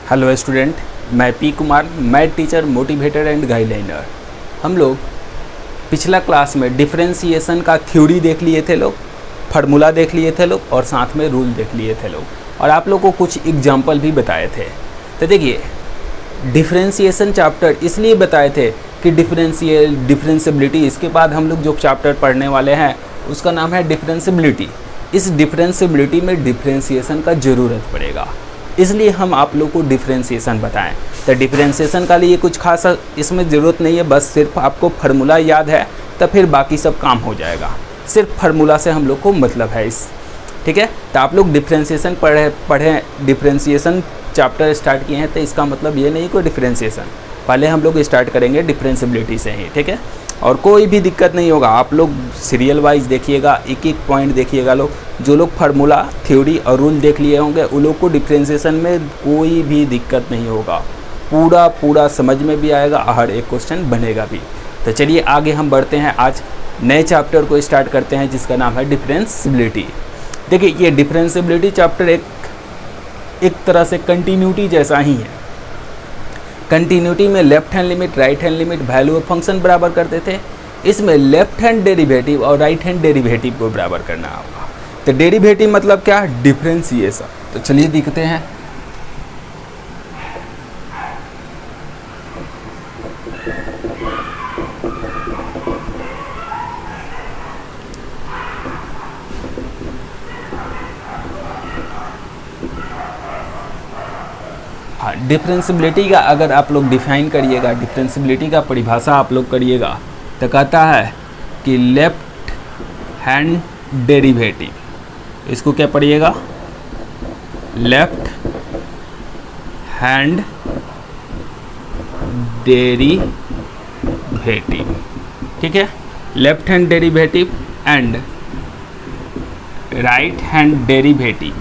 Hello student, मैं P Kumar, math teacher, motivator and guideliner. हम लोग पिछला क्लास में डिफरेंशिएशन का थ्योरी देख लिए थे लोग, फार्मूला देख लिए थे लोग और साथ में रूल देख लिए थे लोग, और आप लोग को कुछ एग्जाम्पल भी बताए थे। तो देखिए, डिफरेंशिएशन चैप्टर इसलिए बताए थे कि डिफरेंशिएबिलिटी, इसके बाद हम लोग जो चैप्टर पढ़ने वाले हैं उसका नाम है डिफरेंशिएबिलिटी। इस डिफरेंशिएबिलिटी में डिफरेंशिएशन का ज़रूरत पड़ेगा, इसलिए हम आप लोग को डिफरेंशिएशन बताएं। तो डिफरेंशिएशन का लिए कुछ खास इसमें ज़रूरत नहीं है, बस सिर्फ आपको फार्मूला याद है तो फिर बाकी सब काम हो जाएगा। सिर्फ फार्मूला से हम लोग को मतलब है इस, ठीक है। तो आप लोग डिफरेंशिएशन पढ़े डिफरेंशिएशन चैप्टर स्टार्ट किए हैं, तो इसका मतलब ये नहीं कोई डिफरेंशिएशन, पहले हम लोग स्टार्ट करेंगे डिफरेंशिएबिलिटी से ही, ठीक है। और कोई भी दिक्कत नहीं होगा, आप लोग सीरियल वाइज देखिएगा, एक एक पॉइंट देखिएगा। लोग जो लोग फार्मूला, थ्योरी और रूल देख लिए होंगे उन लोग को डिफरेंशिएशन में कोई भी दिक्कत नहीं होगा, पूरा समझ में भी आएगा, हर एक क्वेश्चन बनेगा भी। तो चलिए आगे हम बढ़ते हैं, आज नए चैप्टर को स्टार्ट करते हैं जिसका नाम है डिफरेंशिएबिलिटी। देखिए, ये डिफरेंशिएबिलिटी चैप्टर एक तरह से कंटिन्यूटी जैसा ही है। कंटिन्यूटी में left hand limit, right hand limit, value of function बराबर करते थे। इसमें लेफ्ट हैंड डेरिवेटिव और राइट हैंड डेरिवेटिव को बराबर करना होगा। तो डेरिवेटिव मतलब क्या? डिफरेंशिएशन। तो चलिए देखते हैं। डिफरेंशिएबिलिटी का अगर आप लोग डिफाइन करिएगा, डिफरेंशिएबिलिटी का परिभाषा आप लोग करिएगा तो कहता है कि लेफ्ट हैंड डेरिवेटिव, इसको क्या पढ़िएगा? लेफ्ट हैंड डेरिवेटिव, ठीक है। Left hand derivative and right hand derivative,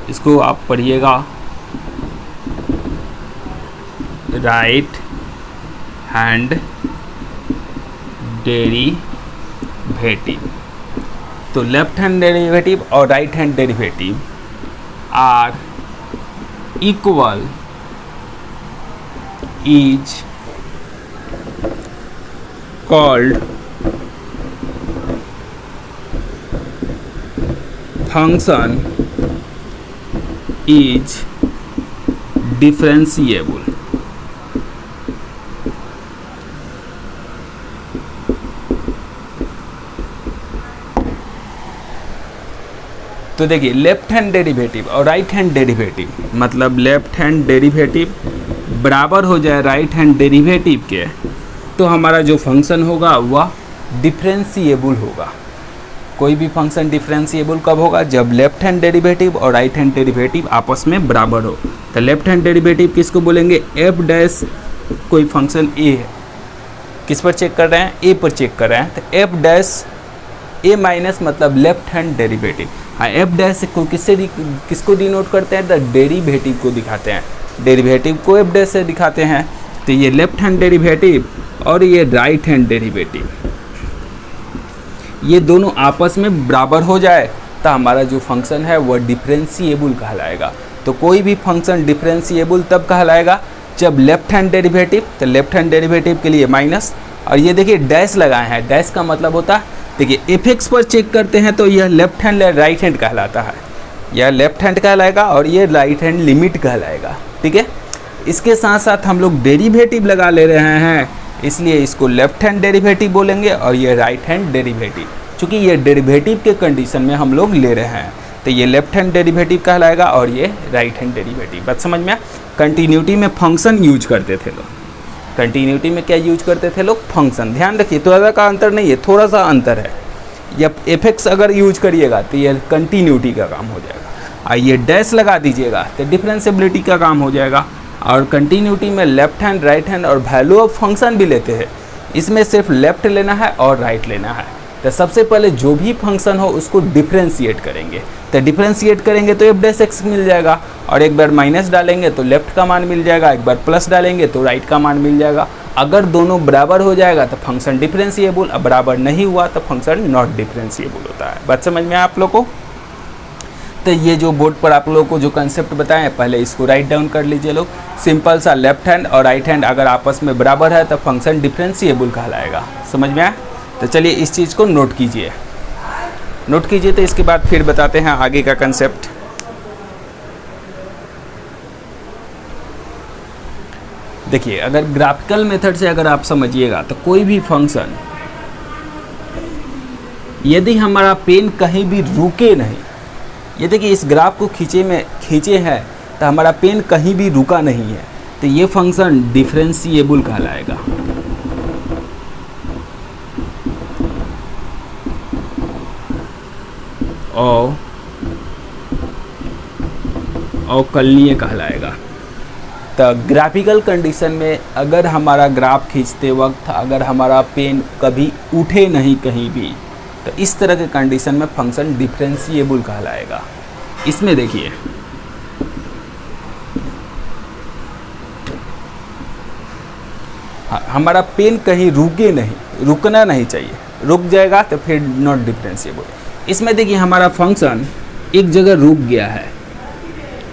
इसको आप पढ़िएगा राइट हैंड डेरिवेटिव। तो लेफ्ट हैंड डेरिवेटिव और right hand derivative are equal is called function is differentiable. तो देखिए, लेफ्ट हैंड डेरिवेटिव और राइट हैंड डेरिवेटिव मतलब लेफ्ट हैंड डेरिवेटिव बराबर हो जाए राइट हैंड डेरिवेटिव के, तो हमारा जो फंक्शन होगा वह डिफरेंशिएबल होगा। कोई भी फंक्शन डिफरेंशिएबल कब होगा? जब लेफ्ट हैंड डेरिवेटिव और राइट हैंड डेरिवेटिव आपस में बराबर हो। तो लेफ्ट हैंड डेरिवेटिव किसको बोलेंगे? एफ डैश, कोई फंक्शन ए है, किस पर चेक कर रहे हैं? ए पर चेक कर रहे हैं। तो एफ डैश ए माइनस मतलब लेफ्ट हैंड डेरिवेटिव। हाँ, एफ डैश को किसको डिनोट करते हैं? द डेरिवेटिव को दिखाते हैं, डेरिवेटिव को एफ डैश से दिखाते हैं। तो ये लेफ्ट हैंड डेरिवेटिव और ये राइट हैंड डेरिवेटिव, ये दोनों आपस में बराबर हो जाए तो हमारा जो फंक्शन है वह डिफरेंशिएबल कहलाएगा। तो कोई भी फंक्शन डिफरेंशिएबल तब कहलाएगा जब लेफ्ट हैंड डेरिवेटिव, तो लेफ्ट हैंड डेरिवेटिव के लिए माइनस, और ये देखिए डैश लगाए हैं, डैश का मतलब होता है, देखिए एफ एक्स पर चेक करते हैं तो यह लेफ्ट हैंड राइट हैंड कहलाता है, यह लेफ्ट हैंड कहलाएगा और ये राइट हैंड लिमिट कहलाएगा, ठीक है। इसके साथ साथ हम लोग डेरिवेटिव लगा ले रहे हैं, इसलिए इसको लेफ्ट हैंड डेरिवेटिव बोलेंगे और ये राइट हैंड डेरिवेटिव, चूँकि ये डेरिवेटिव के कंडीशन में हम लोग ले रहे हैं तो ये लेफ्ट हैंड डेरिवेटिव कहलाएगा और ये राइट हैंड डेरिवेटिव। बात समझ में? कंटिन्यूटी में फंक्शन यूज करते थे लोग, कंटिन्यूटी में क्या यूज करते थे लोग? फंक्शन। ध्यान रखिए, थोड़ा का अंतर नहीं है, थोड़ा सा अंतर है। जब एफ एक्स अगर यूज करिएगा तो ये कंटिन्यूटी का काम हो जाएगा, और ये डैश लगा दीजिएगा तो डिफरेंशिएबिलिटी का काम हो जाएगा। और कंटिन्यूटी में लेफ्ट हैंड, राइट हैंड और वैल्यू ऑफ फंक्शन भी लेते हैं, इसमें सिर्फ लेफ्ट लेना है और राइट लेना है। तो सबसे पहले जो भी फंक्शन हो उसको डिफरेंशिएट करेंगे, तो डिफरेंशिएट करेंगे तो एफ डैश एक्स मिल जाएगा, और एक बार माइनस डालेंगे तो लेफ्ट का मान मिल जाएगा, एक बार प्लस डालेंगे तो राइट का मान मिल जाएगा। अगर दोनों बराबर हो जाएगा तो फंक्शन डिफरेंशिएबल, अब बराबर नहीं हुआ तो फंक्शन नॉट डिफरेंशिएबल होता है। बात समझ में आप लोग को? तो ये जो बोर्ड पर आप लोगों को जो कंसेप्ट बताएं पहले इसको राइट डाउन कर लीजिए लोग। सिंपल सा लेफ्ट हैंड और राइट हैंड अगर आपस में बराबर है तो फंक्शन डिफरेंशिएबल कहलाएगा। समझ में आया? तो चलिए इस चीज़ को नोट कीजिए, नोट कीजिए। तो इसके बाद फिर बताते हैं आगे का कंसेप्ट। देखिए, अगर ग्राफिकल मेथड से अगर आप समझिएगा तो कोई भी फंक्शन यदि हमारा पेन कहीं भी रुके नहीं, ये देखिए इस ग्राफ को खींचे हैं तो हमारा पेन कहीं भी रुका नहीं है, तो ये फंक्शन डिफरेंशिएबल कहलाएगा। और अवकलनीय कहलाएगा। तो ग्राफिकल कंडीशन में अगर हमारा ग्राफ खींचते वक्त अगर हमारा पेन कभी उठे नहीं कहीं भी, तो इस तरह के कंडीशन में फंक्शन डिफरेंशिएबल कहलाएगा। इसमें देखिए हमारा पेन कहीं रुके नहीं, रुकना नहीं चाहिए, रुक जाएगा तो फिर नॉट डिफरेंशिएबल। इसमें देखिए हमारा फंक्शन एक जगह रुक गया है,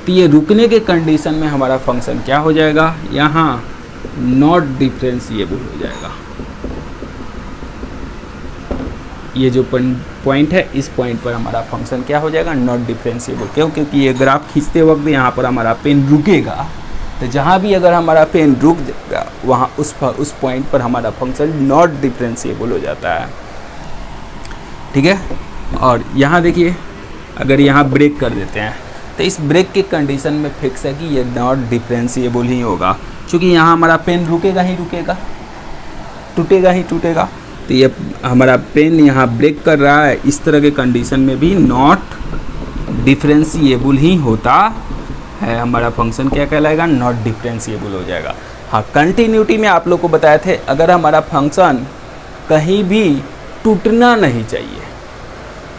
तो ये रुकने के कंडीशन में हमारा फंक्शन क्या हो जाएगा, यहाँ नॉट डिफरेंशिएबल हो जाएगा। ये जो पॉइंट है इस पॉइंट पर हमारा फंक्शन क्या हो जाएगा, नॉट डिफरेंशिएबल। क्यों? क्योंकि ये ग्राफ खींचते वक्त यहाँ पर हमारा पेन रुकेगा, तो जहाँ भी अगर हमारा पेन रुक जाएगा वहाँ उस पॉइंट पर हमारा फंक्शन नॉट डिफरेंशिएबल हो जाता है। ठीक है। और यहाँ देखिए अगर यहाँ ब्रेक कर देते हैं तो इस ब्रेक के कंडीशन में फिक्स है कि ये नॉट डिफरेंशिएबल ही होगा, क्योंकि यहाँ हमारा पेन रुकेगा ही रुकेगा, टूटेगा ही टूटेगा। तो ये हमारा पेन यहाँ ब्रेक कर रहा है, इस तरह के कंडीशन में भी नॉट डिफरेंशिएबल ही होता है। हमारा फंक्शन क्या कहलाएगा, नॉट डिफरेंशिएबल हो जाएगा। हाँ, कंटिन्यूटी में आप लोग को बताए थे अगर हमारा फंक्शन कहीं भी टूटना नहीं चाहिए।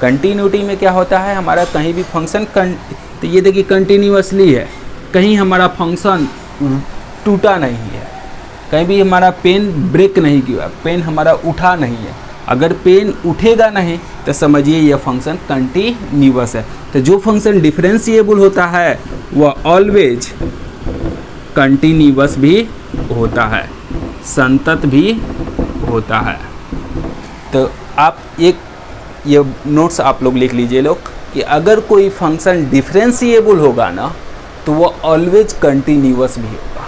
कंटिन्यूटी में क्या होता है, हमारा कहीं भी फंक्शन तो ये देखिए कंटिन्यूअसली है, कहीं हमारा फंक्शन टूटा नहीं है, कहीं भी हमारा पेन ब्रेक नहीं किया, पेन हमारा उठा नहीं है। अगर पेन उठेगा नहीं तो समझिए यह फंक्शन कंटिन्यूअस है। तो जो फंक्शन डिफरेंशिएबल होता है वह ऑलवेज कंटिन्यूअस भी होता है, संतत भी होता है। तो आप एक ये नोट्स आप लोग लिख लीजिए लोग कि अगर कोई फंक्शन डिफरेंशिएबल होगा ना तो वो ऑलवेज कंटिन्यूअस भी होगा।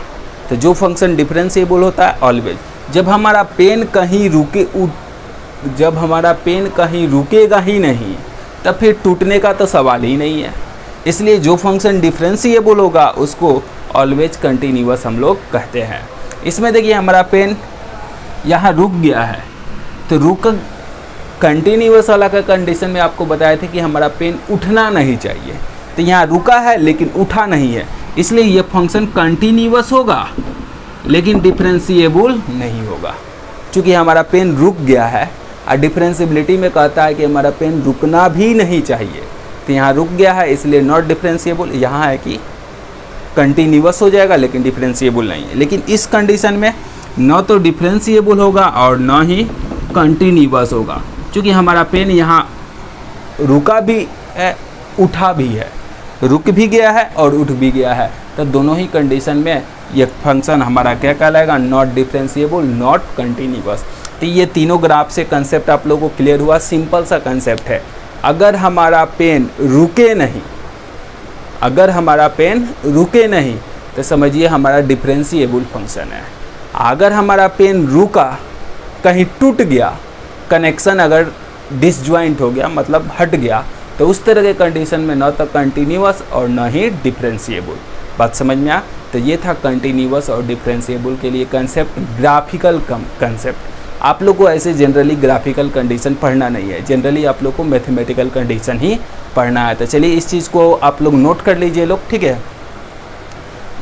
तो जो फंक्शन डिफरेंशिएबल होता है ऑलवेज, जब हमारा पेन कहीं रुकेगा ही नहीं तब फिर टूटने का तो सवाल ही नहीं है। इसलिए जो फंक्शन डिफरेंशिएबल होगा उसको ऑलवेज कंटिन्यूअस हम लोग कहते हैं। इसमें देखिए हमारा पेन यहाँ रुक गया है, तो रुक कंटिन्यूअस वाला का कंडीशन में आपको बताए थे कि हमारा पेन उठना नहीं चाहिए, तो यहाँ रुका है लेकिन उठा नहीं है, इसलिए ये फंक्शन कंटिन्यूअस होगा लेकिन डिफरेंशिएबल नहीं होगा। चूँकि हमारा पेन रुक गया है और डिफरेंशिएबिलिटी में कहता है कि हमारा पेन रुकना भी नहीं चाहिए, तो यहाँ रुक गया है इसलिए नॉट डिफरेंशिएबल। यहाँ है कि कंटिन्यूअस हो जाएगा लेकिन डिफरेंशिएबल नहीं है। लेकिन इस कंडीशन में न तो डिफरेंशिएबल होगा और न ही कंटिन्यूअस होगा, क्योंकि हमारा पेन यहाँ रुका भी है उठा भी है, रुक भी गया है और उठ भी गया है। तो दोनों ही कंडीशन में ये फंक्शन हमारा क्या कहलाएगा, नॉट डिफरेंशिएबल, नॉट कंटिन्यूअस। तो ये तीनों ग्राफ से कंसेप्ट आप लोगों को क्लियर हुआ। सिंपल सा कंसेप्ट है, अगर हमारा पेन रुके नहीं तो समझिए हमारा डिफरेंशिएबल फंक्शन है। अगर हमारा पेन रुका, कहीं टूट गया, कनेक्शन अगर डिसजॉइंट हो गया मतलब हट गया, तो उस तरह के कंडीशन में न तो कंटिन्यूअस और न ही डिफरेंशिएबल। बात समझ में आ? तो ये था कंटिन्यूअस और डिफरेंशिएबल के लिए कंसेप्ट, ग्राफिकल कंसेप्ट। आप लोग को ऐसे जनरली ग्राफिकल कंडीशन पढ़ना नहीं है, जनरली आप लोग को मैथमेटिकल कंडीशन ही पढ़ना है। तो चलिए इस चीज़ को आप लोग नोट कर लीजिए लोग, ठीक है।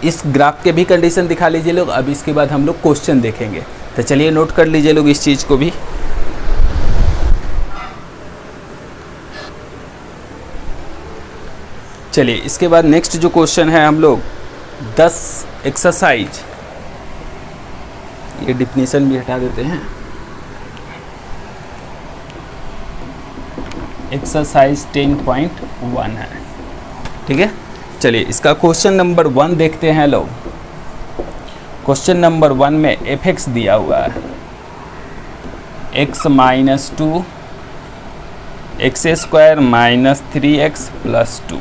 इस ग्राफ के भी कंडीशन दिखा लीजिए लोग। अब इसके बाद हम लोग क्वेश्चन देखेंगे, तो चलिए नोट कर लीजिए लोग इस चीज़ को भी। चलिए इसके बाद नेक्स्ट जो क्वेश्चन है हम लोग 10 एक्सरसाइज, ये डिफिनीशन भी हटा देते हैं। एक्सरसाइज 10.1 है, ठीक है। चलिए इसका क्वेश्चन नंबर 1 देखते हैं लोग। क्वेश्चन नंबर 1 में f(x) दिया हुआ है x minus 2 x square minus 3x plus 2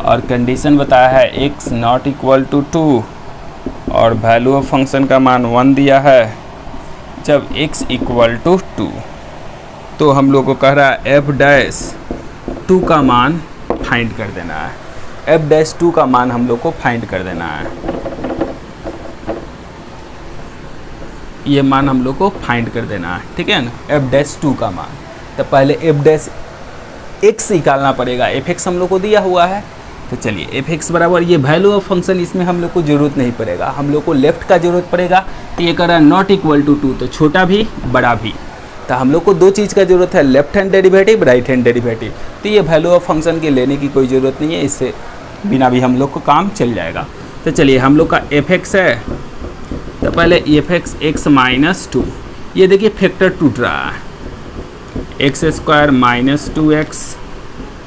और कंडीशन बताया है x नॉट इक्वल टू 2 और वैल्यू ऑफ फंक्शन का मान 1 दिया है जब x इक्वल टू 2। तो हम लोग को कह रहा है f'2 का मान फाइंड कर देना है। f'2 का मान हम लोग को फाइंड कर देना है। ये मान हम लोग को फाइंड कर देना है, ठीक है ना, f'2 का मान। तो पहले f' निकालना पड़ेगा। f(x) हम लोग को दिया हुआ है, तो चलिए f(x) बराबर ये वैल्यू ऑफ फंक्शन, इसमें हम लोग को ज़रूरत नहीं पड़ेगा, हम लोग को लेफ्ट का ज़रूरत पड़ेगा। तो ये कह रहा है नॉट इक्वल टू 2, तो छोटा भी बड़ा भी। तो हम लोग को दो चीज़ का ज़रूरत है, left hand derivative, right hand derivative. तो ये वैल्यू ऑफ फंक्शन की लेने की कोई ज़रूरत नहीं है, इससे बिना भी हम लोग को काम चल जाएगा। तो चलिए हम लोग का f(x) है, तो पहले f(x) x माइनस 2, ये देखिए फैक्टर टूट रहा है, x square minus 2x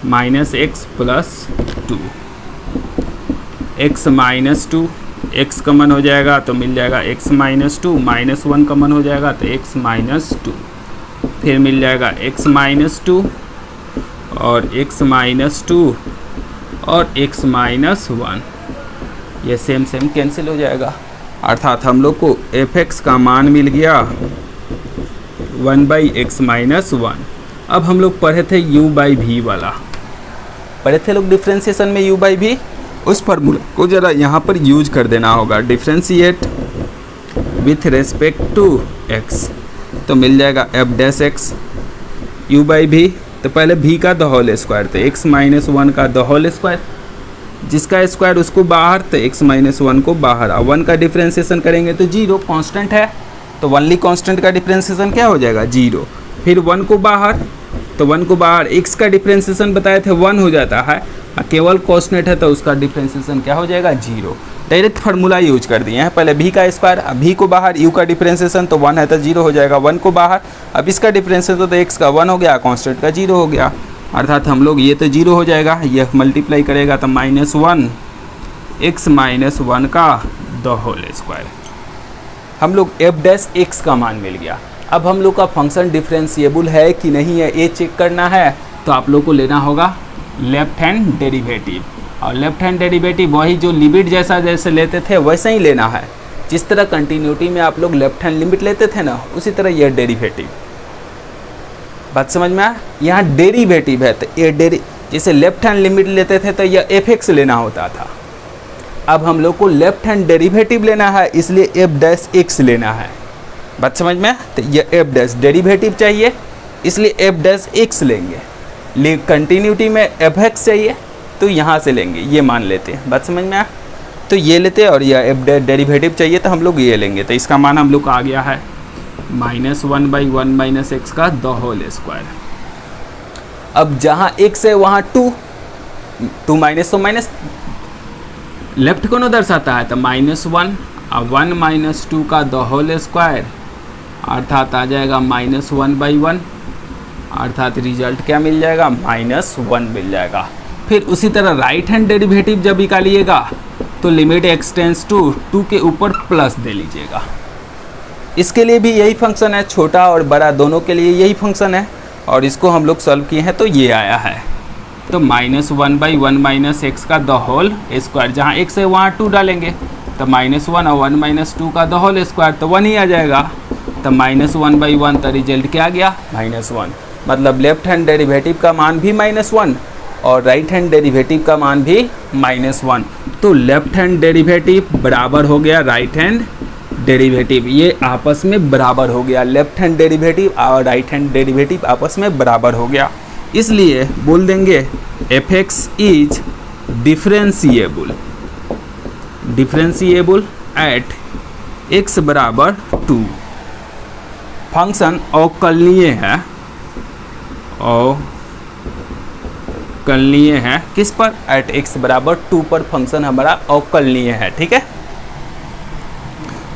minus x plus 2, x minus 2, x कमन हो जाएगा तो मिल जाएगा x माइनस 2, माइनस 1 कमन हो जाएगा तो x माइनस 2, फिर मिल जाएगा x माइनस 2 और x माइनस 2 और x माइनस 1, ये सेम कैंसिल हो जाएगा। अर्थात हम लोग को f(x) का मान मिल गया 1/x माइनस 1। अब हम लोग पढ़े थे u/v वाला, पढ़े थे लोग डिफ्रेंशिएशन में u/v, उस फार्मूला को ज़रा यहाँ पर यूज कर देना होगा, differentiate with respect to x, तो मिल जाएगा f'(x) u/v। तो पहले v का द होल स्क्वायर, तो x माइनस 1 का द होल स्क्वायर, जिसका स्क्वायर उसको बाहर, तो x माइनस 1 को बाहर। अब 1 का डिफ्रेंशिएशन करेंगे तो 0 कांस्टेंट है, तो वनली कांस्टेंट का डिफ्रेंशिएशन क्या हो जाएगा 0। फिर 1 को बाहर, तो 1 को बाहर, x का डिफ्रेंशिएशन बताए थे 1 हो जाता है, केवल कांस्टेंट है तो उसका डिफ्रेंशिएशन क्या हो जाएगा 0। डायरेक्ट फार्मूला यूज कर दिए हैं, पहले v का स्क्वायर, अब v को बाहर, u का डिफ्रेंशिएशन तो 1 है तो 0 हो जाएगा, 1 को बाहर, अब इसका डिफ्रेंशिएशन तो x का 1 हो गया, कांस्टेंट का 0 हो गया। अर्थात हम लोग ये तो 0 हो जाएगा, ये मल्टीप्लाई करेगा तो -1 x माइनस 1 का द होल स्क्वायर। हम लोग f'(x) का मान मिल गया। अब हम लोग का फंक्शन डिफरेंशिएबल है कि नहीं है ये चेक करना है, तो आप लोग को लेना होगा लेफ्ट हैंड डेरिवेटिव, और लेफ्ट हैंड डेरिवेटिव वही जो लिमिट जैसे लेते थे वैसे ही लेना है। जिस तरह कंटिन्यूटी में आप लोग लेफ्ट हैंड लिमिट लेते थे ना, उसी तरह यह डेरिवेटिव। बात समझ में आया? यहाँ डेरिवेटिव है, तो ये जैसे लेफ्ट हैंड लिमिट लेते थे तो यह f(x) लेना होता था। अब हम लोग को लेफ्ट हैंड डेरिवेटिव लेना है, इसलिए f'(x) लेना है। बात समझ में? तो ये f' डेरिवेटिव चाहिए, इसलिए f'(x) लेंगे। कंटिन्यूटी में f(x) चाहिए तो यहाँ से लेंगे, ये मान लेते हैं। बात समझ में आया? तो ये लेते हैं, और यह f' डेरिवेटिव चाहिए तो हम लोग ये लेंगे। तो इसका मान हम लोग का आ गया है -1/1 माइनस x का द होल स्क्वायर। अब जहाँ x है वहाँ 2 माइनस, तो माइनस लेफ्ट को न दर्शाता है, तो -1 और 1 माइनस 2 का द होल स्क्वायर, अर्थात आ जाएगा -1/1, अर्थात रिजल्ट क्या मिल जाएगा -1 मिल जाएगा। फिर उसी तरह राइट हैंड डेरिवेटिव जब निकालिएगा तो लिमिट x टेंस टू 2 के ऊपर प्लस दे लीजिएगा। इसके लिए भी यही फंक्शन है, छोटा और बड़ा दोनों के लिए यही फंक्शन है, और इसको हम लोग सॉल्व किए हैं तो ये आया है। तो -1/1 माइनस x का द होल स्क्वायर, जहाँ x है वहाँ 2 डालेंगे, तो -1 और 1 माइनस 2 का द होल स्क्वायर तो 1 ही आ जाएगा। तो -1/1, तो रिजल्ट क्या आ गया -1। मतलब लेफ्ट हैंड डेरिवेटिव का मान भी -1 और राइट हैंड डेरिवेटिव का मान भी -1। तो लेफ्ट हैंड डेरिवेटिव बराबर हो गया राइट हैंड डेरिवेटिव, ये आपस में बराबर हो गया। लेफ्ट हैंड डेरिवेटिव और राइट हैंड डेरिवेटिव आपस में बराबर हो गया, इसलिए बोल देंगे f(x) is differentiable eight x बराबर 2। फंक्शन अवकलनीय है, किस पर? एट x बराबर 2 पर फंक्शन हमारा अवकलनीय है। ठीक है,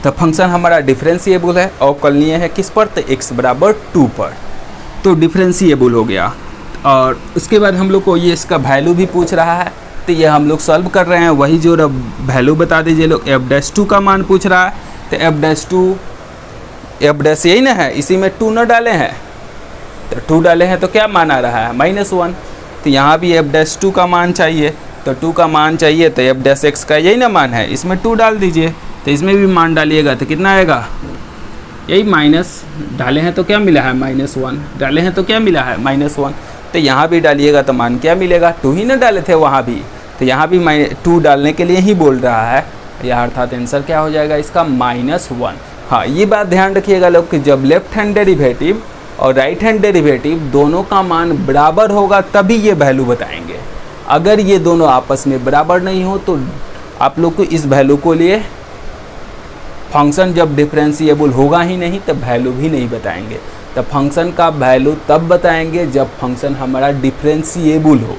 तो फंक्शन हमारा डिफरेंशिएबल है, अवकलनीय है किस पर? तो x बराबर 2 पर। तो डिफरेंशिएबल हो गया। और उसके बाद हम लोग को ये इसका वैल्यू भी पूछ रहा है, तो ये हम लोग सॉल्व कर रहे हैं। वही जो वैल्यू बता दीजिए लोग, f'2 का मान पूछ रहा है, तो f' यही ना है, इसी में 2 न डाले हैं, तो 2 डाले हैं तो क्या मान आ रहा है -1। तो यहाँ भी f'2 का मान चाहिए, तो 2 का मान चाहिए, तो f' का यही ना मान है, इसमें 2 डाल दीजिए। तो इसमें भी मान डालिएगा तो कितना आएगा, यही माइनस डाले हैं तो क्या मिला है -1, डाले हैं तो क्या मिला है -1। तो यहाँ भी डालिएगा तो मान क्या मिलेगा, 2 ही ना डाले थे वहाँ भी, तो यहाँ भी 2 डालने के लिए ही बोल रहा है। यह अर्थात आंसर क्या हो जाएगा इसका -1। हाँ, ये बात ध्यान रखिएगा लोग कि जब लेफ्ट हैंड डेरिवेटिव और राइट हैंड डेरिवेटिव दोनों का मान बराबर होगा तभी ये वैल्यू बताएंगे। अगर ये दोनों आपस में बराबर नहीं हो तो आप लोग को इस वैल्यू को लिए फंक्शन जब डिफरेंशिएबल होगा ही नहीं तब वैल्यू भी नहीं बताएंगे। तो फंक्शन का वैल्यू तब बताएंगे जब फंक्शन हमारा डिफरेंशिएबल हो।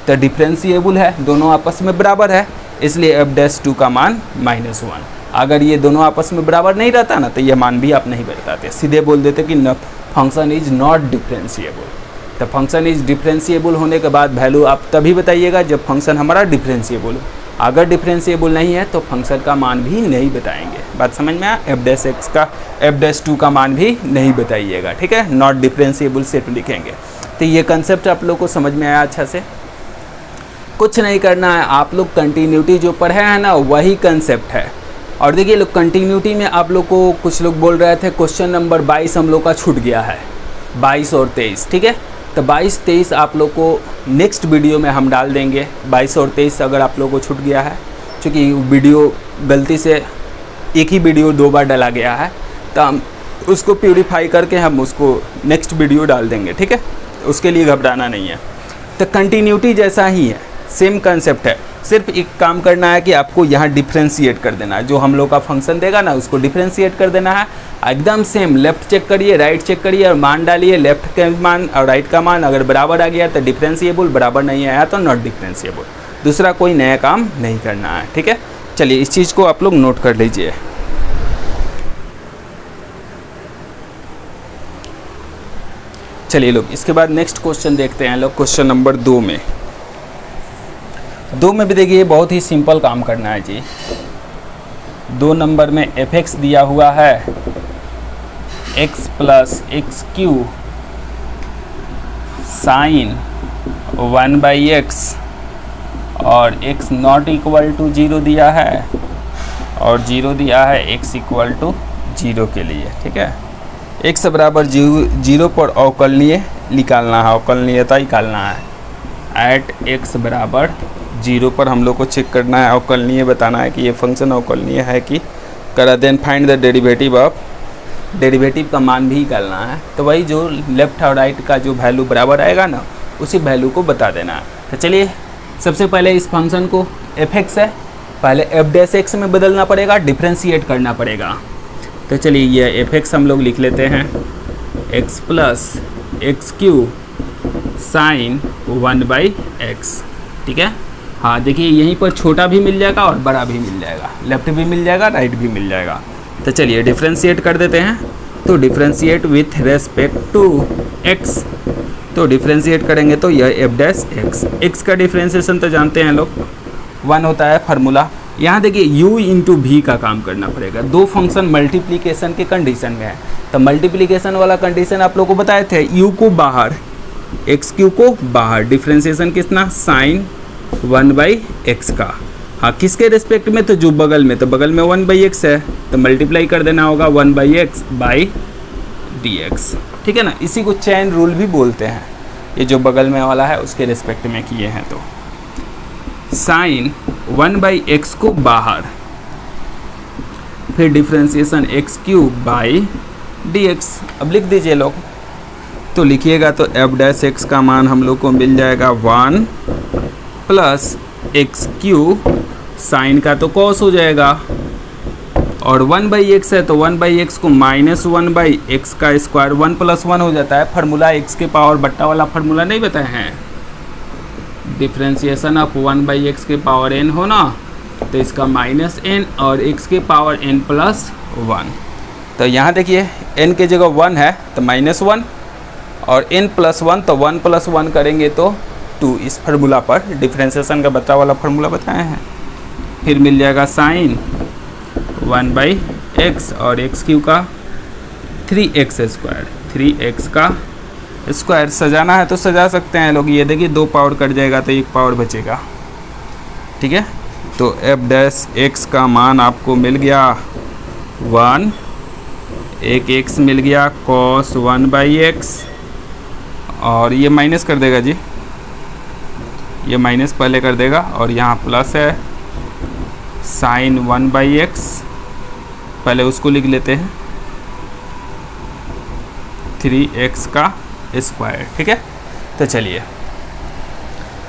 तो डिफरेंशिएबल है, दोनों आपस में बराबर है, इसलिए f'2 का मान -1। अगर ये दोनों आपस में बराबर नहीं रहता ना तो ये मान भी आप नहीं बताते, सीधे बोल देते कि न फंक्शन इज नॉट डिफरेंशिएबल। तो फंक्शन इज डिफरेंशिएबल होने के बाद वैल्यू आप तभी बताइएगा जब फंक्शन हमारा डिफरेंशिएबल हो। अगर डिफरेंशिएबल नहीं है तो फंक्शन का मान भी नहीं बताएंगे। बात समझ में आया, f'2 का मान भी नहीं बताइएगा, ठीक है, नॉट डिफरेंशिएबल सिर्फ लिखेंगे। तो ये कंसेप्ट आप लोग को समझ में आया अच्छा से। कुछ नहीं करना है, आप लोग कंटिन्यूटी जो पढ़े हैं ना वही कंसेप्ट है। और देखिए लोग कंटिन्यूटी में आप लोग को कुछ लोग बोल रहे थे क्वेश्चन नंबर 22 हम लोग का छूट गया है, 22 और 23, ठीक है। तो 22-23 आप लोग को नेक्स्ट वीडियो में हम डाल देंगे। 22 और 23 अगर आप लोग को छूट गया है, क्योंकि वीडियो गलती से एक ही वीडियो 2 बार डाला गया है, तो हम उसको प्यूरीफाई करके हम उसको नेक्स्ट वीडियो डाल देंगे, ठीक है, उसके लिए घबराना नहीं है। तो कंटिन्यूटी जैसा ही है, सेम कंसेप्ट है, सिर्फ एक काम करना है कि आपको यहाँ डिफ्रेंशिएट कर देना है। जो हम लोग का फंक्शन देगा ना उसको डिफ्रेंशिएट कर देना है, एकदम सेम। लेफ्ट चेक करिए, राइट चेक करिए और मान डालिए, लेफ्ट का मान और राइट का मान अगर बराबर आ गया तो डिफ्रेंशिएबल, बराबर नहीं आया तो नॉट डिफ्रेंशिएबल। दूसरा कोई नया काम नहीं करना है, ठीक है। चलिए इस चीज़ को आप लोग नोट कर लीजिए। चलिए लोग इसके बाद नेक्स्ट क्वेश्चन देखते हैं लोग, क्वेश्चन नंबर 2 में। 2 में भी देखिए बहुत ही सिंपल काम करना है जी। 2 नंबर में f(x) दिया हुआ है x + x³ sin 1/x और x ≠ 0 दिया है और 0 दिया है x = 0 के लिए, ठीक है। x बराबर 0 पर अवकलनीय निकालना है, अवकलनीयता निकालना है। एट x बराबर 0 पर हम लोग को चेक करना है, अवकलनीय बताना है कि ये फंक्शन अवकलनीय है कि करा। Then find the derivative of, derivative का मान भी निकालना है। तो वही जो लेफ्ट और राइट का जो वैल्यू बराबर आएगा ना उसी वैल्यू को बता देना है। तो चलिए सबसे पहले इस फंक्शन को f(x) है, पहले f' में बदलना पड़ेगा, डिफ्रेंशिएट करना पड़ेगा। तो चलिए ये f(x) हम लोग लिख लेते हैं x + x³ sin 1/x, ठीक है। हाँ देखिए यहीं पर छोटा भी मिल जाएगा और बड़ा भी मिल जाएगा, लेफ्ट भी मिल जाएगा, राइट भी मिल जाएगा। तो चलिए डिफ्रेंशिएट कर देते हैं। तो differentiate with respect to x, तो डिफ्रेंशिएट करेंगे तो यह f'(x), x का डिफ्रेंशिएशन तो जानते हैं लोग 1 होता है फार्मूला। यहाँ देखिए u × v का काम करना पड़ेगा। 2 फंक्शन मल्टीप्लिकेशन के कंडीशन में है, तो मल्टीप्लिकेशन वाला कंडीशन आप लोग को बताए थे, u को बाहर x³ को बाहर, डिफ्रेंशिएशन कितना sin 1/x का। हाँ किसके रिस्पेक्ट में, तो जो बगल में, तो बगल में 1/x है तो मल्टीप्लाई कर देना होगा 1/x/dx, ठीक है ना। इसी को चेन रूल भी बोलते हैं, ये जो बगल में वाला है उसके रिस्पेक्ट में किए हैं। तो sin 1/x को बाहर, फिर डिफ्रेंशिएशन x³/dx। अब लिख दीजिए लोग, तो लिखिएगा तो f' का मान हम लोग को मिल जाएगा 1 + x³ साइन का तो कॉस हो जाएगा और 1/x है तो 1/x को -1/x का स्क्वायर 1 + 1 हो जाता है। फार्मूला x के पावर बट्टा वाला फार्मूला नहीं बताए हैं, डिफ्रेंशिएशन ऑफ 1/x के पावर n हो ना, तो इसका -n और x के पावर n + 1। तो यहाँ देखिए n के जगह 1 है तो -1 और n+1 तो 1 + 1 करेंगे तो 2, इस फार्मूला पर डिफ्रेंशिएशन का बचा वाला फार्मूला बताए हैं। फिर मिल जाएगा साइन 1/x और x³ का 3x², 3x का स्क्वायर। सजाना है तो सजा सकते हैं लोग, ये देखिए 2 पावर कट जाएगा तो 1 पावर बचेगा, ठीक है। तो f' का मान आपको मिल गया 1, एक x मिल गया cos 1/x, और ये माइनस कर देगा जी, ये माइनस पहले कर देगा, और यहाँ प्लस है साइन 1/x, पहले उसको लिख लेते हैं 3x का स्क्वायर, ठीक है। तो चलिए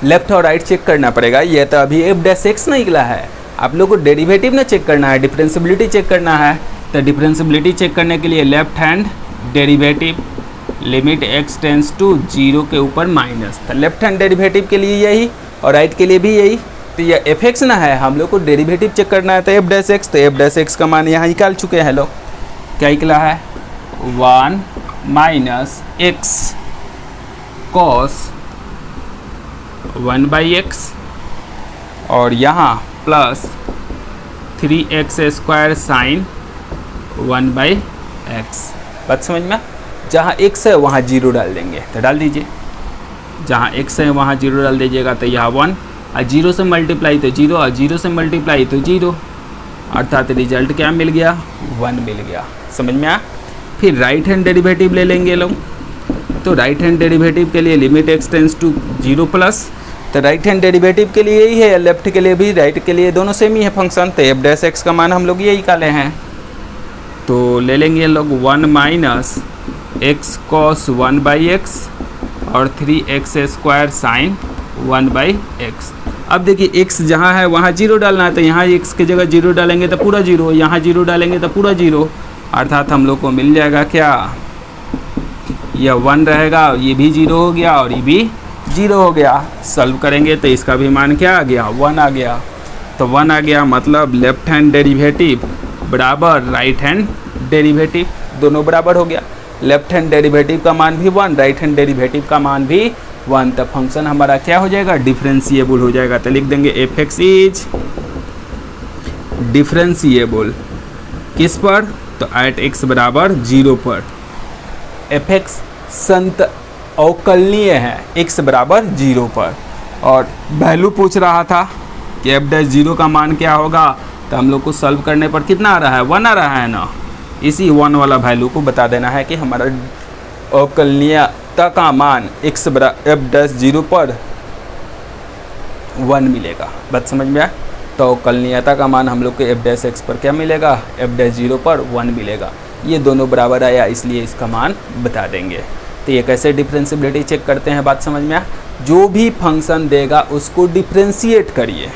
लेफ्ट और राइट चेक करना पड़ेगा। ये तो अभी f' निकला है, आप लोग को डेरिवेटिव ना चेक करना है, डिफरेंशिएबिलिटी चेक करना है। तो डिफरेंशिएबिलिटी चेक करने के लिए left hand derivative limit x tends to 0 के ऊपर माइनस, तो लेफ्ट हैंड डेरिवेटिव के लिए यही और राइट के लिए भी यही। तो ये f(x) ना है, हम लोग को डेरिवेटिव चेक करना है, तो f'(x), तो f'(x) का मान यहाँ निकाल चुके हैं लोग। क्या निकला है 1 - x cos 1/x, और यहाँ प्लस 3x² साइन 1/x। बात समझ में? जहाँ x है वहाँ 0 डाल देंगे, तो डाल दीजिए, जहाँ x है वहाँ 0 डाल दीजिएगा, तो यहाँ 1, और 0 से मल्टीप्लाई तो 0, और 0 से मल्टीप्लाई तो 0, अर्थात रिजल्ट क्या मिल गया 1 मिल गया। समझ में आया? फिर राइट हैंड डेरिवेटिव ले लेंगे लोग। तो राइट हैंड डेरिवेटिव के लिए limit x tends to 0 plus, तो राइट हैंड डेरिवेटिव के लिए यही है, लेफ्ट के लिए भी राइट के लिए दोनों सेम ही है फंक्शन। तो f' का मान हम लोग यही निकाले हैं, तो ले लेंगे लोग 1 - x cos 1/x और 3x² साइन 1/x। अब देखिए x जहाँ है वहाँ 0 डालना है, तो यहाँ x की जगह 0 डालेंगे तो पूरा 0, यहाँ 0 डालेंगे तो पूरा 0, अर्थात हम लोग को मिल जाएगा क्या, यह 1 रहेगा, ये भी 0 हो गया और ये भी 0 हो गया। सॉल्व करेंगे तो इसका भी मान क्या आ गया 1 आ गया। तो 1 आ गया, मतलब लेफ्ट हैंड डेरिवेटिव बराबर राइट हैंड डेरिवेटिव, दोनों बराबर हो गया। लेफ्ट हैंड डेरिवेटिव का मान भी 1, राइट हैंड डेरिवेटिव का मान भी 1, तो फंक्शन हमारा क्या हो जाएगा डिफरेंशिएबल हो जाएगा। तो लिख देंगे f(x) इज डिफरेंशिएबल किस पर, तो एट x बराबर 0 पर। f(x) संत अवकलनीय है x बराबर 0 पर, और वैल्यू पूछ रहा था कि f'0 का मान क्या होगा, तो हम लोग को सॉल्व करने पर कितना आ रहा है 1 आ रहा है ना, इसी 1 वाला वैल्यू को बता देना है कि हमारा अवकलनीयता का मान x बराबर f'0 पर 1 मिलेगा। बात समझ में आया? तो अवकलनीयता का मान हम लोग को f'(x) पर क्या मिलेगा f'0 पर 1 मिलेगा। ये दोनों बराबर आया, इसलिए इसका मान बता देंगे। तो ये कैसे डिफरेंशिएबिलिटी चेक करते हैं, बात समझ में आया? जो भी फंक्शन देगा उसको डिफ्रेंशिएट करिए,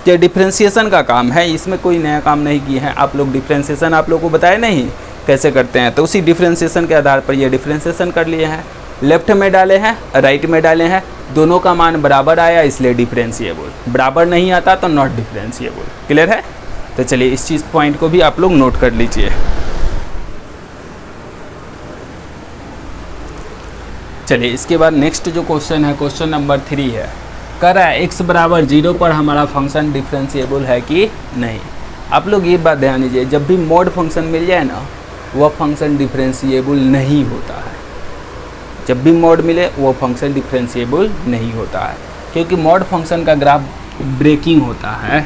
ये डिफ्रेंशिएशन का काम है, इसमें कोई नया काम नहीं किए हैं आप लोग। डिफ्रेंशिएशन आप लोग को बताए नहीं कैसे करते हैं, तो उसी डिफ्रेंशिएशन के आधार पर ये डिफ्रेंशिएशन कर लिए हैं। लेफ्ट में डाले हैं, राइट में डाले हैं, दोनों का मान बराबर आया, इसलिए डिफरेंशिएबल। बराबर नहीं आता तो नॉट डिफरेंशिएबल। क्लियर है? तो चलिए इस चीज़ पॉइंट को भी आप लोग नोट कर लीजिए। चलिए इसके बाद नेक्स्ट जो क्वेश्चन है, क्वेश्चन नंबर 3 है, कह रहा है x बराबर 0 पर हमारा फंक्शन डिफरेंशिएबल है कि नहीं। आप लोग ये बात ध्यान दीजिए, जब भी मॉड फंक्शन मिल जाए ना, वह फंक्शन डिफरेंशिएबल नहीं होता है। जब भी मॉड मिले वो फंक्शन डिफरेंशिएबल नहीं होता है, क्योंकि मॉड फंक्शन का ग्राफ ब्रेकिंग होता है,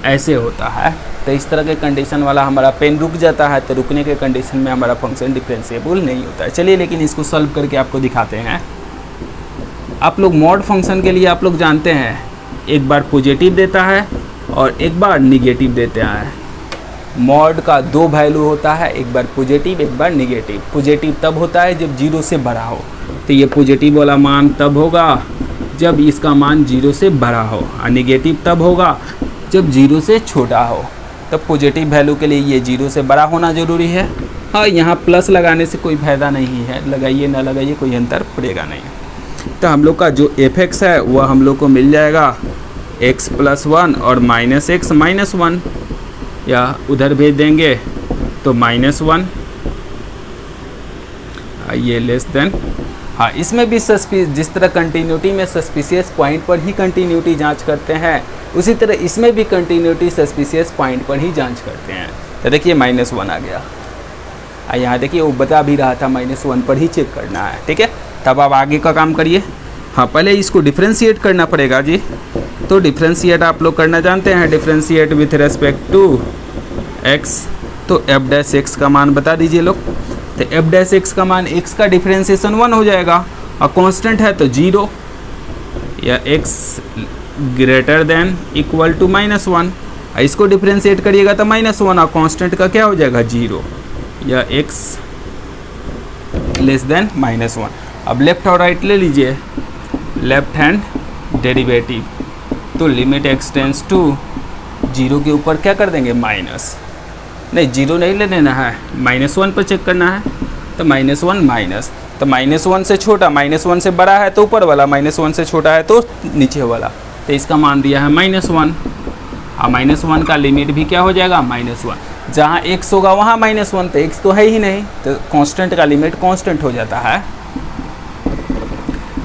ऐसे होता है। तो इस तरह के कंडीशन वाला हमारा पेन रुक जाता है, तो रुकने के कंडीशन में हमारा फंक्शन डिफरेंशिएबल नहीं होता है। चलिए लेकिन इसको सॉल्व करके आपको दिखाते हैं। आप लोग मॉड फंक्शन के लिए आप लोग जानते हैं, एक बार पॉजिटिव देता है और एक बार निगेटिव देता है। मॉड का 2 वैल्यू होता है, एक बार पॉजिटिव एक बार निगेटिव। पॉजिटिव तब होता है जब 0 से बड़ा हो, तो ये पॉजिटिव वाला मान तब होगा जब इसका मान 0 से बड़ा हो, और निगेटिव तब होगा जब 0 से छोटा हो। तब पॉजिटिव वैल्यू के लिए ये 0 से बड़ा होना ज़रूरी है। हाँ, यहाँ प्लस लगाने से कोई फ़ायदा नहीं है, लगाइए ना लगाइए कोई अंतर पड़ेगा नहीं। तो हम लोग का जो f(x) है वह हम लोग को मिल जाएगा x + 1 और -x -1, या उधर भेज देंगे तो -1, ये लेस देन, हाँ इसमें भी जिस तरह कंटिन्यूटी में सस्पिशियस पॉइंट पर ही कंटिन्यूटी जांच करते हैं, उसी तरह इसमें भी कंटिन्यूटी सस्पिशियस पॉइंट पर ही जांच करते हैं। तो देखिए -1 आ गया, यहाँ देखिए वो बता भी रहा था -1 पर ही चेक करना है, ठीक है। तब आप आगे का काम करिए। हाँ पहले इसको डिफ्रेंशिएट करना पड़ेगा जी। तो डिफ्रेंशिएट आप लोग करना जानते हैं, differentiate with respect to x। तो f' का मान बता दीजिए लोग। तो f' का मान x का डिफ्रेंशिएशन 1 हो जाएगा, और कांस्टेंट है तो 0 या x greater than equal to -1। इसको डिफ्रेंशिएट करिएगा तो -1, और कांस्टेंट का क्या हो जाएगा 0 या x लेस देन -1। अब लेफ्ट और राइट ले लीजिए, लेफ्ट हैंड डेरिवेटिव। तो लिमिट x टेंस टू 0 के ऊपर क्या कर देंगे माइनस, नहीं 0 नहीं ले लेना है, -1 पर चेक करना है। तो -1 माइनस, तो -1 से छोटा, -1 से बड़ा है तो ऊपर वाला, -1 से छोटा है तो नीचे वाला। तो इसका मान दिया है -1, और -1 का लिमिट भी क्या हो जाएगा -1। जहाँ x होगा वहाँ -1, तो x तो है ही नहीं, तो कांस्टेंट का लिमिट कांस्टेंट हो जाता है।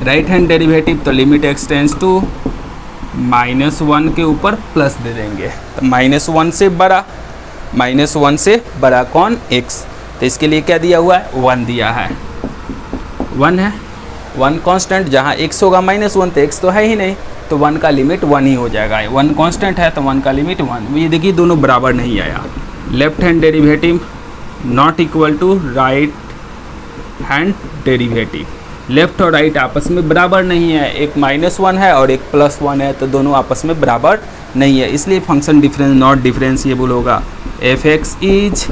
राइट हैंड डेरिवेटिव, तो लिमिट x टेंस टू -1 के ऊपर प्लस दे देंगे। तो -1 से बड़ा, -1 से बड़ा कौन x। तो इसके लिए क्या दिया हुआ है 1 दिया है, 1 है, 1 कांस्टेंट। जहाँ x होगा -1 तो x तो है ही नहीं, तो 1 का लिमिट 1 ही हो जाएगा। 1 कांस्टेंट है तो 1 का लिमिट 1। ये देखिए दोनों बराबर नहीं आया। Left hand derivative not equal to right hand derivative. Left और राइट आपस में बराबर नहीं है, एक -1 है और एक +1 है, तो दोनों आपस में बराबर नहीं है, इसलिए फंक्शन नॉट डिफरेंशिएबल होगा। f(x) is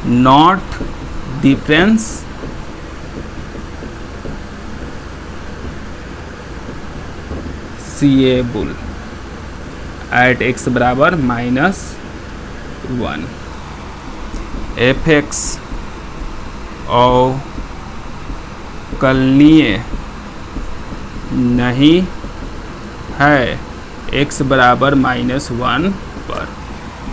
not differentiable eight x बराबर -1। f(x) अवकलनीय नहीं है x बराबर -1 पर।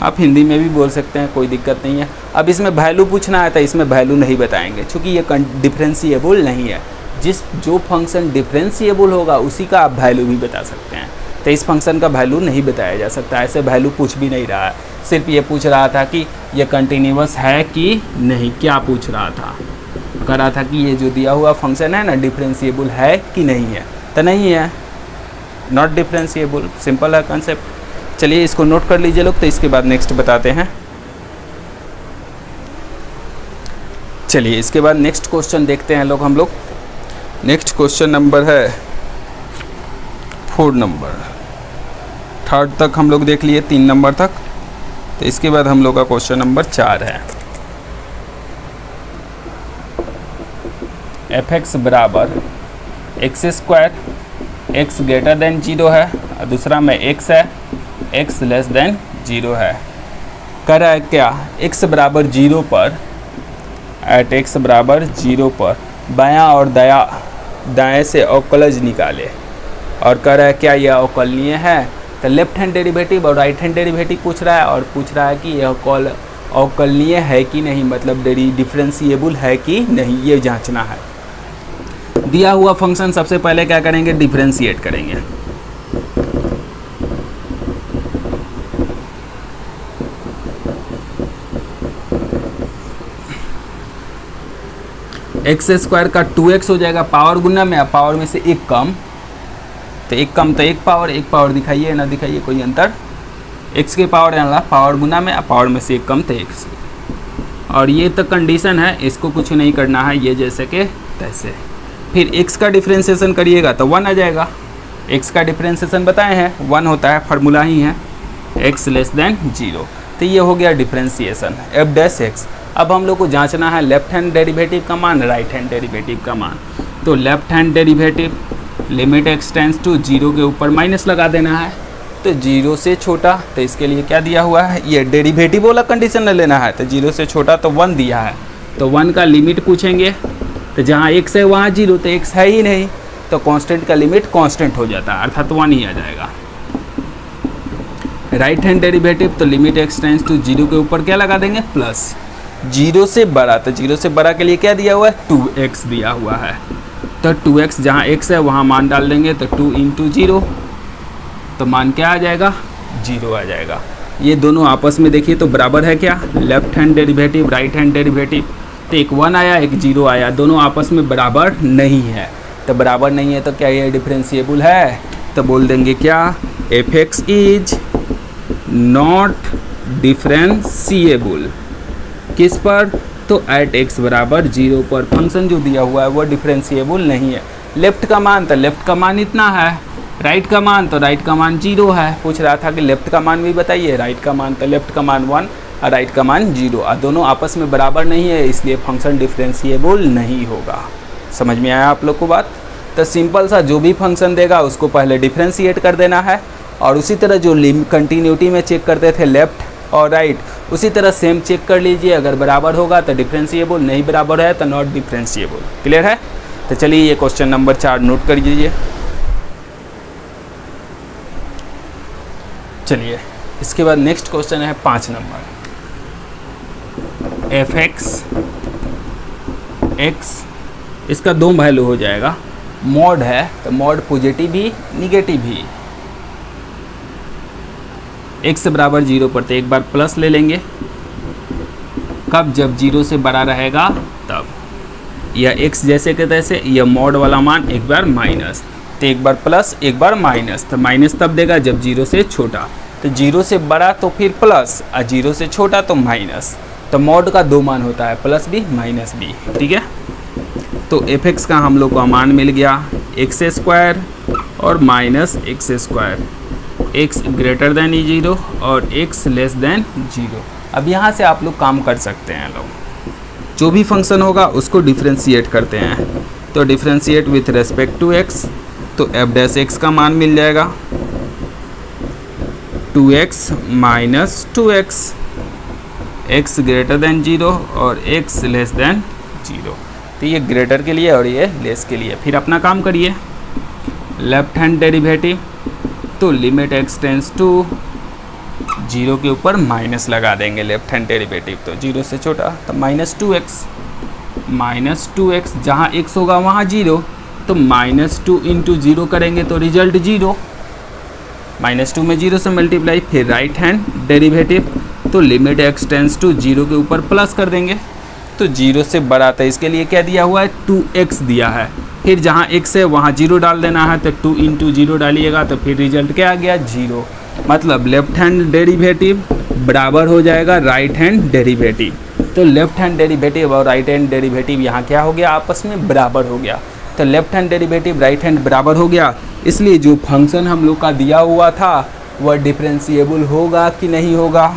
आप हिंदी में भी बोल सकते हैं, कोई दिक्कत नहीं है। अब इसमें वैल्यू पूछना है तो इसमें वैल्यू नहीं बताएंगे, क्योंकि ये डिफरेंशिएबल नहीं है। जो फंक्शन डिफरेंशिएबल होगा उसी का आप वैल्यू भी बता सकते हैं। तो इस फंक्शन का वैल्यू नहीं बताया जा सकता, ऐसे वैल्यू पूछ भी नहीं रहा है। सिर्फ ये पूछ रहा था कि ये कंटिन्यूअस है कि नहीं। क्या पूछ रहा था, कह रहा था कि ये जो दिया हुआ फंक्शन है ना डिफरेंशिएबल है कि नहीं है। तो नहीं है, नॉट डिफरेंशिएबल, सिंपल है कंसेप्ट। चलिए इसको नोट कर लीजिए लोग, तो इसके बाद नेक्स्ट बताते हैं। चलिए इसके बाद नेक्स्ट क्वेश्चन देखते हैं लोग हम लोग। नेक्स्ट क्वेश्चन नंबर है 4 नंबर, 3rd तक हम लोग देख लिए, 3 नंबर तक। तो इसके बाद हम लोग का क्वेश्चन नंबर 4 है। f(x) बराबर x² x ग्रेटर देन 0 है, और दूसरा में x है, x लेस देन 0 है। कह रहा है क्या x बराबर 0 पर, एट x बराबर 0 पर बायां और दाएं से अवकलज निकाले, और कह रहा है क्या यह अवकलनीय है। तो लेफ्ट हैंड डेरिवेटिव और राइट हैंड डेरिवेटिव पूछ रहा है, और पूछ रहा है कि यह अवकलनीय है कि नहीं, मतलब डिफरेंशिएबल है कि नहीं, ये जांचना है। दिया हुआ फंक्शन सबसे पहले क्या करेंगे, डिफरेंशिएट करेंगे। x² का 2x हो जाएगा, पावर गुना में, पावर में से एक कम, तो एक कम तो एक पावर दिखाइए ना दिखाइए कोई अंतर। x के पावर है पावर गुना में, पावर में से एक कम तो x। और ये तो कंडीशन है, इसको कुछ नहीं करना है, ये जैसे के तैसे। फिर x का डिफरेंशिएशन करिएगा तो 1 आ जाएगा। x का डिफरेंशिएशन बताए हैं 1 होता है, फार्मूला ही है, x लेस देन 0। तो ये हो गया डिफरेंशिएशन f'(x). अब हम लोग को जांचना है लेफ्ट हैंड डेरिवेटिव का मान, राइट हैंड डेरिवेटिव का मान। तो left hand derivative limit x tends to 0 के ऊपर माइनस लगा देना है, तो 0 से छोटा। तो इसके लिए क्या दिया हुआ है, ये डेरिवेटिव वाला कंडीशन न लेना है, तो 0 से छोटा तो 1 दिया है, तो 1 का लिमिट पूछेंगे। तो जहाँ x है वहाँ 0, तो x है ही नहीं, तो कांस्टेंट का लिमिट कांस्टेंट हो जाता है, अर्थात 1 ही आ जाएगा। राइट हैंड डेरिवेटिव तो लिमिट x टेंस टू 0 के ऊपर क्या लगा देंगे, प्लस। जीरो से बड़ा, तो जीरो से बड़ा के लिए क्या दिया हुआ है, 2x दिया हुआ है। तो 2x जहाँ x है वहाँ मान डाल देंगे, तो 2 इंटू 0, तो मान क्या आ जाएगा, 0 आ जाएगा। ये दोनों आपस में देखिए तो बराबर है क्या, left hand derivative right hand derivative, तो एक 1 आया एक 0 आया, दोनों आपस में बराबर नहीं है। तो बराबर नहीं है तो क्या ये डिफरेंशिएबल है, तो बोल देंगे क्या, f(x) इज नॉट डिफरेंशिएबल। किस पर, तो एट x बराबर 0 पर फंक्शन जो दिया हुआ है वो डिफरेंशिएबल नहीं है। लेफ्ट का मान, तो लेफ्ट का मान इतना है, राइट का मान, तो राइट का मान 0 है। पूछ रहा था कि लेफ्ट का मान भी बताइए, राइट का मान, तो लेफ्ट का मान 1 और राइट का मान 0, और दोनों आपस में बराबर नहीं है, इसलिए फंक्शन डिफरेंशिएबल नहीं होगा। समझ में आया आप लोग को बात। तो सिंपल सा जो भी फंक्शन देगा उसको पहले डिफरेंशिएट कर देना है, और उसी तरह जो कंटिन्यूटी में चेक करते थे लेफ्ट और राइट, उसी तरह सेम चेक कर लीजिए, अगर बराबर होगा तो डिफरेंशिएबल, नहीं बराबर है तो नॉट डिफरेंशिएबल। क्लियर है। तो चलिए ये क्वेश्चन नंबर 4 नोट कर लीजिए। चलिए इसके बाद नेक्स्ट क्वेश्चन है 5 नंबर, f(x) x, इसका 2 वैल्यू हो जाएगा, मॉड है तो मॉड पॉजिटिव भी निगेटिव भी, x बराबर 0 पर, तो एक बार प्लस ले लेंगे, कब, जब 0 से बड़ा रहेगा तब, या x जैसे के तैसे, यह मॉड वाला मान एक बार माइनस, तो एक बार प्लस एक बार माइनस, तो माइनस तब देगा जब 0 से छोटा, तो 0 से बड़ा तो फिर प्लस, और 0 से छोटा तो माइनस। तो मॉड का 2 मान होता है, प्लस भी माइनस भी, ठीक है। तो f(x) का हम लोग का मान मिल गया x² और minus x², x greater then 0 और x लेस देन 0। अब यहाँ से आप लोग काम कर सकते हैं, लोग जो भी फंक्शन होगा उसको डिफ्रेंशिएट करते हैं, तो differentiate with respect to x, तो f' का मान मिल जाएगा 2x minus 2x, x greater then 0 और x लेस देन 0। तो ये ग्रेटर के लिए और ये लेस के लिए। फिर अपना काम करिए, लेफ्ट हैंड डेरिवेटिव, तो लिमिट x टेंस टू 0 के ऊपर माइनस लगा देंगे, लेफ्ट हैंड डेरिवेटिव तो 0 से छोटा, तो माइनस 2x जहाँ x होगा वहाँ 0, तो -2 इंटू 0 करेंगे तो रिजल्ट 0, -2 में 0 से मल्टीप्लाई, फिर राइट हैंड डेरिवेटिव, तो लिमिट x टेंस टू 0 के ऊपर प्लस कर देंगे, तो 0 से बड़ा, तो इसके लिए क्या दिया हुआ है, 2x दिया है, फिर जहाँ x है वहाँ 0 डाल देना है, तो 2 इंटू 0 डालिएगा तो फिर रिजल्ट क्या आ गया, 0। मतलब लेफ्ट हैंड डेरिवेटिव बराबर हो जाएगा राइट हैंड डेरिवेटिव, तो लेफ्ट हैंड डेरिवेटिव और राइट हैंड डेरिवेटिव यहाँ क्या हो गया, आपस में बराबर हो गया। तो left hand derivative right hand बराबर हो गया, इसलिए जो फंक्शन हम लोग का दिया हुआ था वह डिफरेंशिएबल होगा कि नहीं होगा,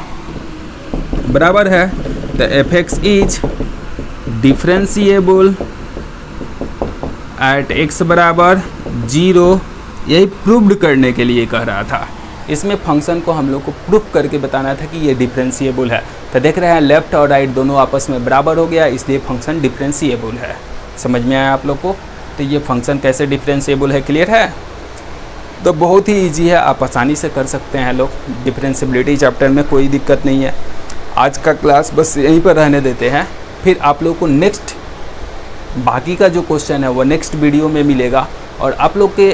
बराबर है। तो f(x) is differentiable eight x बराबर 0, यही प्रूव्ड करने के लिए कह रहा था। इसमें फंक्शन को हम लोग को प्रूफ करके बताना था कि ये डिफरेंशिएबल है। तो देख रहे हैं लेफ्ट और राइट दोनों आपस में बराबर हो गया, इसलिए फंक्शन डिफरेंशिएबल है। समझ में आया आप लोग को। तो ये फंक्शन कैसे डिफरेंशिएबल है, क्लियर है। तो बहुत ही ईजी है, आप आसानी से कर सकते हैं लोग। डिफरेंशिएबिलिटी चैप्टर में कोई दिक्कत नहीं है। आज का क्लास बस यहीं पर रहने देते हैं, फिर आप लोग को नेक्स्ट बाकी का जो क्वेश्चन है वो नेक्स्ट वीडियो में मिलेगा। और आप लोग के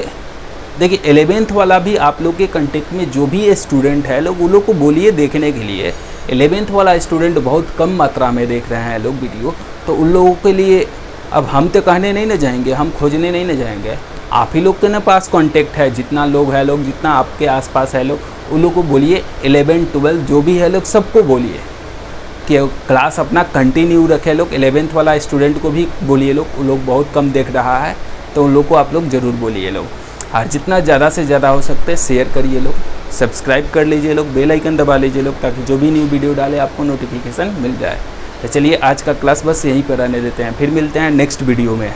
देखिए 11th वाला भी आप लोग के कंटेक्ट में जो भी स्टूडेंट है लोग, उन लोग को बोलिए देखने के लिए। 11th वाला स्टूडेंट बहुत कम मात्रा में देख रहे हैं लोग वीडियो, तो उन लोगों के लिए अब हम तो कहने नहीं ना जाएंगे, हम खोजने नहीं ना जाएंगे। आप ही लोग के ना पास कांटेक्ट है, जितना लोग है लोग, जितना आपके आसपास है लोग, उन लोग को बोलिए 11, 12 जो भी है लोग सबको बोलिए कि क्लास अपना कंटिन्यू रखे लोग। 11th वाला स्टूडेंट को भी बोलिए लोग, वो लोग बहुत कम देख रहा है, तो उन लोग को आप लोग ज़रूर बोलिए लोग। और जितना ज़्यादा से ज़्यादा हो सकते हैं शेयर करिए लोग, सब्सक्राइब कर लीजिए लोग, बेल आइकन दबा लीजिए लोग, ताकि जो भी न्यू वीडियो डाले आपको नोटिफिकेशन मिल जाए। तो चलिए आज का क्लास बस यहीं पर रहने देते हैं, फिर मिलते हैं नेक्स्ट वीडियो में।